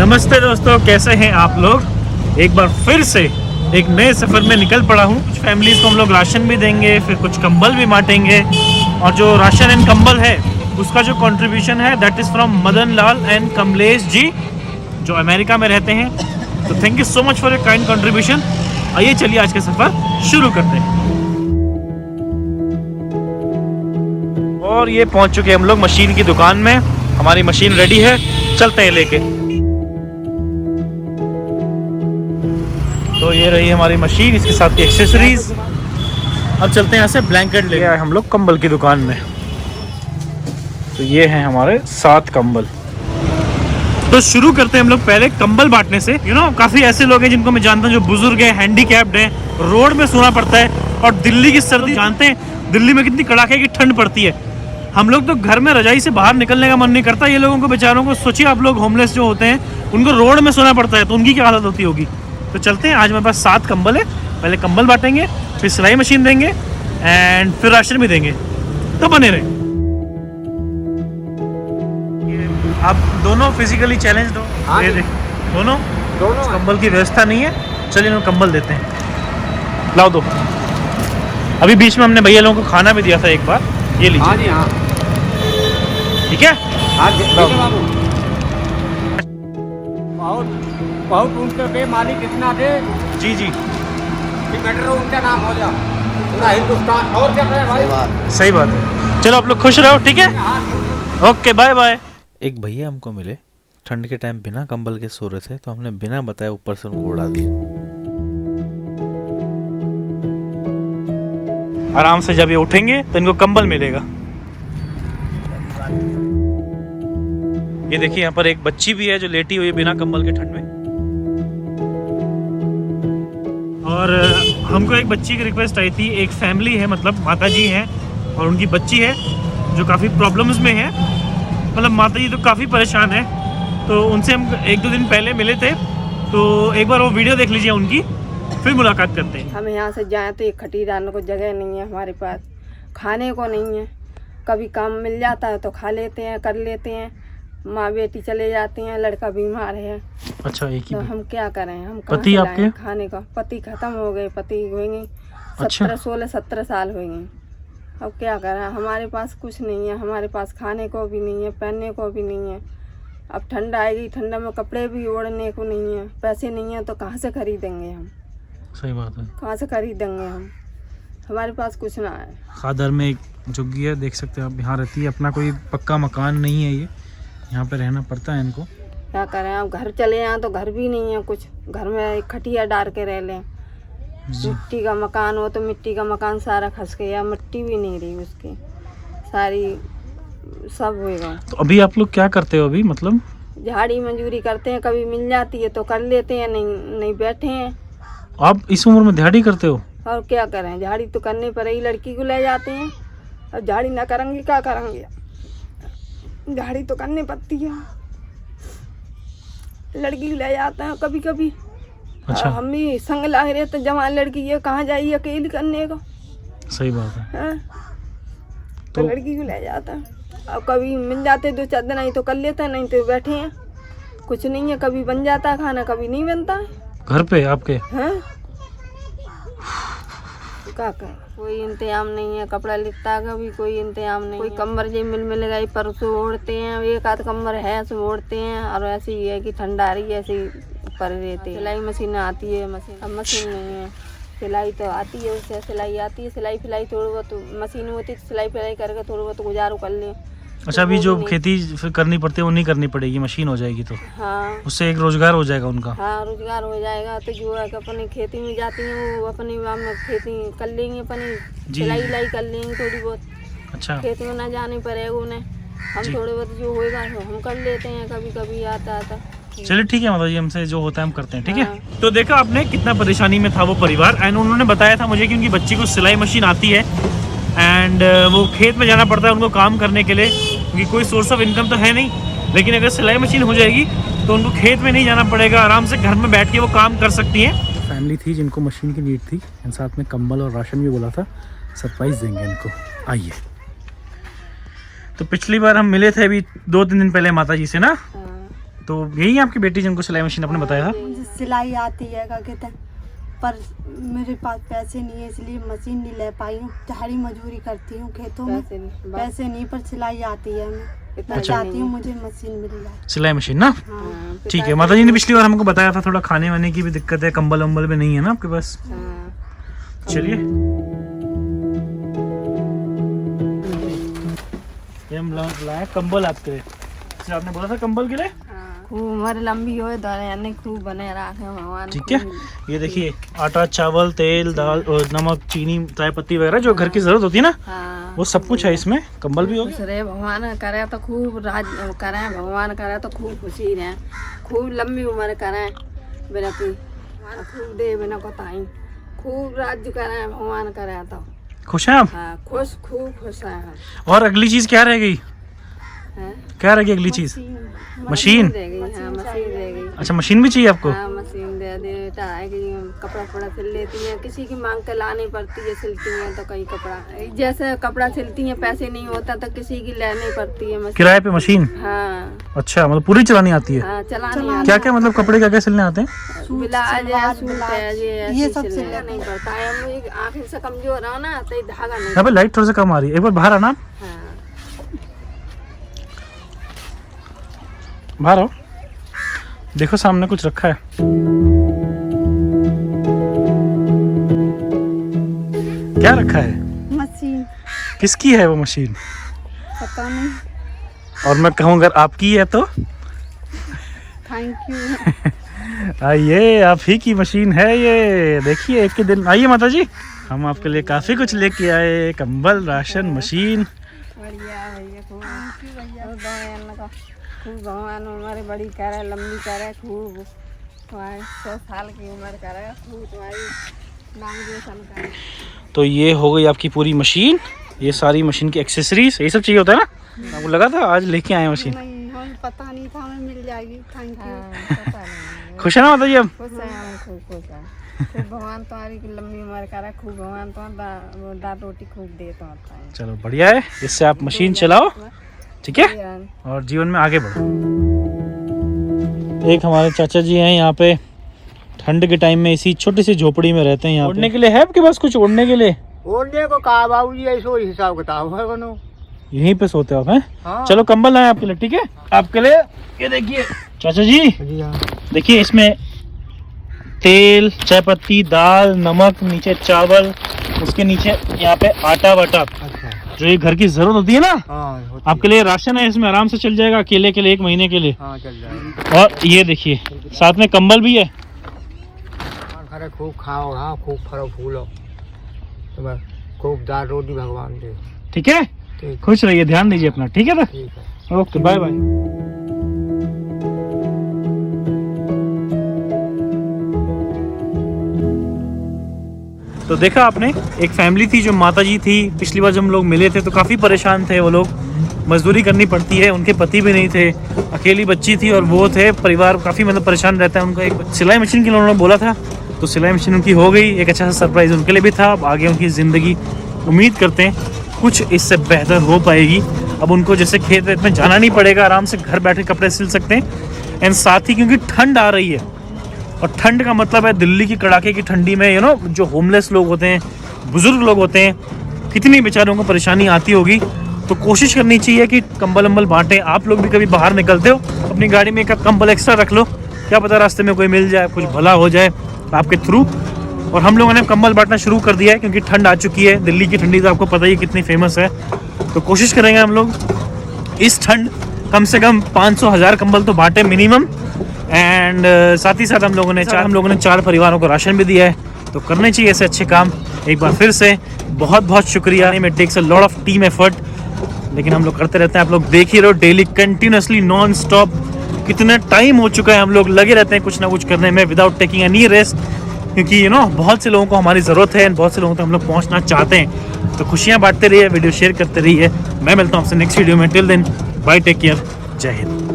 नमस्ते दोस्तों, कैसे हैं आप लोग। एक बार फिर से एक नए सफ़र में निकल पड़ा हूँ। कुछ फैमिलीज़ को हम लोग राशन भी देंगे, फिर कुछ कंबल भी बांटेंगे। और जो राशन एंड कंबल है उसका जो कंट्रीब्यूशन है that is from Madan Lal and Kamlesh ji, जो अमेरिका में रहते हैं। तो thank you so much for your kind contribution. आइए चलिए आज का सफ़र शुरू करते हैं। और ये पहुँच चुके हैं हम लोग मशीन की दुकान में। हमारी मशीन रेडी है, चलते हैं लेके। तो ये रही हमारी मशीन, इसके साथ की एक्सेसरीज। अब चलते हैं यहाँ से ब्लैंकेट ले आए हम लोग कंबल की दुकान में। तो ये हैं हमारे 7 कंबल। तो शुरू करते हैं हम लोग पहले कंबल बांटने से। काफ़ी ऐसे लोग हैं जिनको मैं जानता हूँ जो बुजुर्ग हैं, हैंडीकैप्ड हैं, रोड में सोना पड़ता है। और दिल्ली की सर्दी जानते हैं, दिल्ली में कितनी कड़ाके की ठंड पड़ती है। हम लोग तो घर में रजाई से बाहर निकलने का मन नहीं करता। ये लोगों को बेचारों को सोचिए, आप लोग होमलेस जो होते हैं उनको रोड में सोना पड़ता है, तो उनकी क्या हालत होती होगी। तो चलते हैं, आज मेरे पास 7 कंबल है। पहले कंबल बांटेंगे, फिर सिलाई मशीन देंगे एंड फिर राशन भी देंगे। तो बने रहे। आप दोनों फिजिकली चैलेंज दो। ये देख, दोनों कंबल की व्यवस्था नहीं है। चलिए इनको कंबल देते हैं। लाओ दो। अभी बीच में हमने भैया लोगों को खाना भी दिया था एक बार, ये लीजिए। हाँ जी, हाँ ठीक है। बाबू बहुत उनके मालिक कितना थे जी जी, कि मेट्रो उनका नाम हो जा पूरा हिंदुस्तान। और क्या करें भाई, सही बात है। चलो आप लोग खुश रहो, ठीक है, ओके, बाय बाय। एक भैया हमको मिले, ठंड के टाइम बिना कंबल के सो रहे थे, तो हमने बिना बताए ऊपर से उनको उड़ा दिया। आराम से जब ये उठेंगे तो इनको कंबल मिलेगा। ये देखिए, यहाँ पर एक बच्ची भी है जो लेटी हुई है बिना कंबल के ठंड में। और हमको एक बच्ची की रिक्वेस्ट आई थी। एक फैमिली है, मतलब माता जी हैं और उनकी बच्ची है जो काफ़ी प्रॉब्लम्स में है। मतलब माता जी तो काफ़ी परेशान है। तो उनसे हम 1-2 दिन पहले मिले थे। तो एक बार वो वीडियो देख लीजिए उनकी, फिर मुलाकात करते हैं। हम यहाँ से जाएं तो एक खटी डालने को जगह नहीं है हमारे पास, खाने को नहीं है। कभी काम मिल जाता है तो खा लेते हैं, कर लेते हैं। माँ बेटी चले जाती हैं, लड़का बीमार है। अच्छा, एक ही तो हम क्या करें, हम कहाँ पति से आपके? लाएं खाने का। पति खत्म हो गए, पति होंगे 17 साल हो गए। अब क्या करें, हमारे पास कुछ नहीं है। हमारे पास खाने को भी नहीं है, पहनने को भी नहीं है। अब ठंड आएगी, ठंडा में कपड़े भी ओढ़ने को नहीं है। पैसे नहीं है तो कहाँ से खरीदेंगे हम। सही बात है। कहाँ से खरीदेंगे हम, हमारे पास कुछ ना है। खादर में एक झुग्गी है, देख सकते हैं आप, यहाँ रहती है। अपना कोई पक्का मकान नहीं है, ये यहाँ पे रहना पड़ता है इनको। क्या करें, अब घर चले आए तो घर भी नहीं है कुछ। घर में एक खटिया डाल के रह लें। मिट्टी का मकान हो तो मिट्टी का मकान सारा खस गया, मिट्टी भी नहीं रही उसकी, सारी सब होएगा। तो अभी आप लोग क्या करते हो अभी, मतलब? झाड़ी मजदूरी करते हैं, कभी मिल जाती है तो कर लेते हैं, नहीं बैठे हैं। आप इस उम्र में दिहाड़ी करते हो? और क्या करें, झाड़ी तो करने पड़ेगी, लड़की को ले जाते हैं। अब झाड़ी ना करेंगे क्या करेंगे, झाड़ी तो करनी पड़ती है। लड़की ले जाते हैं कभी कभी। अच्छा। हम भी संग लग रहे तो जवान लड़की है, कहाँ जाइए अकेले करने का। सही बात है। तो लड़की को ले जाता है। अब कभी मिल जाते 2-4 दिन, नहीं तो कर लेते हैं, नहीं तो बैठे हैं। कुछ नहीं है, कभी बन जाता है खाना, कभी नहीं बनता है। घर पे आपके? हैं, क्या कर, कोई इंतजाम नहीं है। कपड़ा लिखता का भी कोई इंतजाम नहीं। कोई कम्बर जी मिल गई परसों ओढ़ते हैं, एक आध कम्बर है सो ओढ़ते हैं। और ऐसी ही है कि ठंडा आ रही है, ऐसी पर रहते। सिलाई मशीन आती है, अब मशीन नहीं है। सिलाई तो आती है, उससे सिलाई आती है। सिलाई फिलाई थोड़ी बहुत मशीन होती है, सिलाई फिलाई करके थोड़ी बहुत गुजारो कर ले। अच्छा, अभी जो खेती फिर करनी पड़ती है वो नहीं करनी पड़ेगी, मशीन हो जाएगी तो हाँ, उससे एक रोजगार हो जाएगा उनका। हाँ, रोजगार हो जाएगा। तो जो है कि अपनी खेती में जाती हैं, वो अपनी में खेती कर लेंगे, अपनी सिलाई विलाई कर लेंगे थोड़ी बहुत। अच्छा, खेत में ना जाने पड़ेगा उन्हें। हम थोड़े बहुत जो होएगा हम कर लेते हैं, कभी कभी आता। चलिए ठीक है, मतलब हमसे जो होता है हम करते हैं, ठीक है। तो देखा आपने कितना परेशानी में था वो परिवार। एंड उन्होंने बताया था मुझे कि उनकी बच्ची को सिलाई मशीन आती है एंड वो खेत में जाना पड़ता है उनको काम करने के लिए, क्योंकि कोई सोर्स ऑफ इनकम तो है नहीं। लेकिन अगर सिलाई मशीन हो जाएगी तो उनको खेत में नहीं जाना पड़ेगा, आराम से घर में बैठ के वो काम कर सकती हैं। फैमिली थी जिनको मशीन की नीड थी, एंड साथ में कंबल और राशन भी बोला था, सरप्राइज देंगे इनको। आइए। तो पिछली बार हम मिले थे अभी 2-3 दिन पहले माता जी से ना, तो यही है आपकी बेटी जिनको सिलाई मशीन आपने बताया था? मुझे सिलाई आती है क्या कहते हैं, पर मेरे पास पैसे नहीं है इसलिए मशीन नहीं ले पाई हूँ। दिहाड़ी मजदूरी करती हूँ खेतों में, पैसे नहीं पर सिलाई आती है। मैं चाहती हूँ मुझे मशीन मिल जाए, सिलाई मशीन ना। ठीक है, माता जी ने पिछली बार हमको बताया था थोड़ा खाने वाने की भी दिक्कत है, कंबल वम्बल भी नहीं है ना आपके पास। चलिए ये हम लाए कंबल आपके लिए। जैसे आपने बोला था कंबल के लिए खूब उम्र लंबी हो यानी खूब बने रखे भगवान। ठीक है, ये देखिए आटा, चावल, तेल, दाल और नमक, चीनी, चाय पत्ती वगैरह जो घर की जरूरत होती है ना, वो सब कुछ है इसमें। कंबल भी हो गया। रे भगवान करे तो खूब राज करें, भगवान करे तो खूब खुशी रहे, खूब लंबी उम्र करें बेरती, खूब दे बिना कोताई, खूब राज्य करें भगवान करे तो। खुश हैं आप? हाँ खुश, खूब खुश हैं हम। और अगली चीज क्या रह गई? हैं? क्या रह गई अगली चीज? मशीन। दे गई, हाँ मशीन दे गई। अच्छा मशीन भी चाहिए आपको? हाँ मशीन दे दे बेटा, है कि कपड़ा फपड़ा सिल लेती हैं, किसी की मांग के लानी पड़ती है, सिलती हैं तो कहीं कपड़ा जैसे कपड़ा सिलती हैं, पैसे नहीं होता तो किसी की लेनी पड़ती है मशीन। किराए पे मशीन? हाँ। अच्छा, मतलब पूरी चलानी आती है? हाँ चलानी। क्या क्या मतलब कपड़े क्या क्या सिलने आते हैं? ब्लाउज है, सूट है, ये सब सिलना नहीं पड़ता है। हम आँख से कमजोर हो ना तो धागा नहीं। यहाँ पे लाइट थोड़ा सा कम आ रही है, एक बार बाहर आना। हाँ। बाहर आओ, देखो सामने कुछ रखा है। क्या रखा है? मशीन। किसकी है वो मशीन? पता नहीं। और मैं कहूँ अगर आपकी है तो? Thank you. आइए, आप ही की मशीन है ये। देखिए एक के दिन आइए माता जी, हम आपके लिए काफी कुछ लेके आए, कंबल, राशन, मशीन। बढ़िया भैया, खूब भगवान उम्र बड़ी करे, लंबी करे, खूब तुम्हारी 100 साल की उम्र करे, खूब तुम्हारी नाम रोशन करे। तो ये हो गई आपकी पूरी मशीन, ये सारी मशीन की एक्सेसरीज, ये सब चाहिए होता है ना? आपको लगा था आज लेके आए मशीन? नहीं, हमें पता नहीं था हमें मिल जाएगी। Thank you. पता नहीं। खुश है ना माता जी? अब खुश है हम, खूब खुश है। खूब भगवान तुम्हारी लंबी उम्र करे, खूब भगवान तुम्हारा दाल रोटी खूब दे तुम्हारा। चलो बढ़िया है, इससे आप मशीन चलाओ, ठीक है, और जीवन में आगे बढ़ो। एक हमारे चाचा जी हैं यहाँ पे, ठंड के टाइम में इसी छोटी सी झोपड़ी में रहते हैं। यहाँ ओढ़ने के लिए है आपके पास कुछ? ओढ़ने के लिए ओढ़ने को कहा बाबू जी, ऐसा हिसाब किताब है बनो। यहीं पे सोते हो आप हैं? हाँ। चलो कंबल लाए आपके लिए, ठीक है, आपके लिए। ये देखिए चाचा जी, देखिए इसमें तेल, चाय पत्ती, दाल, नमक, नीचे चावल, उसके नीचे यहाँ पे आटा वाटा, जो ये घर की जरूरत होती है ना, आपके लिए राशन है, इसमें आराम से चल जाएगा अकेले के लिए 1 महीने के लिए। हाँ चल जाएगा। और ये देखिए साथ में कंबल भी है। खरे खूब खाओ, हाँ खूब फलो फूलो, तो खूब दाल रोटी भगवान दे। ठीक है, ठीक। खुश रहिए, ध्यान दीजिए अपना, ठीक है ना? ठीक है, ओके, बाय बाय। तो देखा आपने, एक फैमिली थी जो माता जी थी। पिछली बार जब हम लोग मिले थे तो काफ़ी परेशान थे वो लोग, मजदूरी करनी पड़ती है, उनके पति भी नहीं थे, अकेली बच्ची थी और वो थे, परिवार काफ़ी मतलब परेशान रहता है उनका। एक सिलाई मशीन के लिए उन्होंने बोला था, तो सिलाई मशीन उनकी हो गई, एक अच्छा सा सरप्राइज़ उनके लिए भी था। अब आगे उनकी ज़िंदगी उम्मीद करते हैं कुछ इससे बेहतर हो पाएगी। अब उनको जैसे खेत वेत में जाना नहीं पड़ेगा, आराम से घर बैठे कपड़े सिल सकते हैं। एंड साथ ही क्योंकि ठंड आ रही है, और ठंड का मतलब है दिल्ली की कड़ाके की ठंडी में जो होमलेस लोग होते हैं, बुजुर्ग लोग होते हैं, कितनी बेचारों को परेशानी आती होगी। तो कोशिश करनी चाहिए कि कंबल वंबल बांटें। आप लोग भी कभी बाहर निकलते हो, अपनी गाड़ी में एक कंबल एक्स्ट्रा रख लो, क्या पता रास्ते में कोई मिल जाए, कुछ भला हो जाए आपके थ्रू। और हम लोगों ने कंबल बांटना शुरू कर दिया है क्योंकि ठंड आ चुकी है। दिल्ली की ठंडी तो आपको पता ही कितनी फेमस है। तो कोशिश करेंगे हम लोग इस ठंड कम से कम 500-1000 कंबल तो बांटे मिनिमम। एंड साथ ही साथ हम लोगों ने 4 परिवारों को राशन भी दिया है। तो करने चाहिए ऐसे अच्छे काम। एक बार फिर से बहुत बहुत शुक्रिया। It takes a lot of team effort, लेकिन हम लोग करते रहते हैं। आप लोग देख ही रहे हो, डेली कंटिन्यूसली नॉन स्टॉप कितना टाइम हो चुका है, हम लोग लगे रहते हैं कुछ ना कुछ करने में विदाउट टेकिंग एनी रेस्ट। क्योंकि बहुत से लोगों को हमारी ज़रूरत है, बहुत से लोगों तक हम लोग पहुँचना चाहते हैं। तो खुशियाँ बांटते रहिए, वीडियो शेयर करते रहिए। मैं मिलता हूँ आपसे नेक्स्ट वीडियो में। Till then bye, take care, जय हिंद।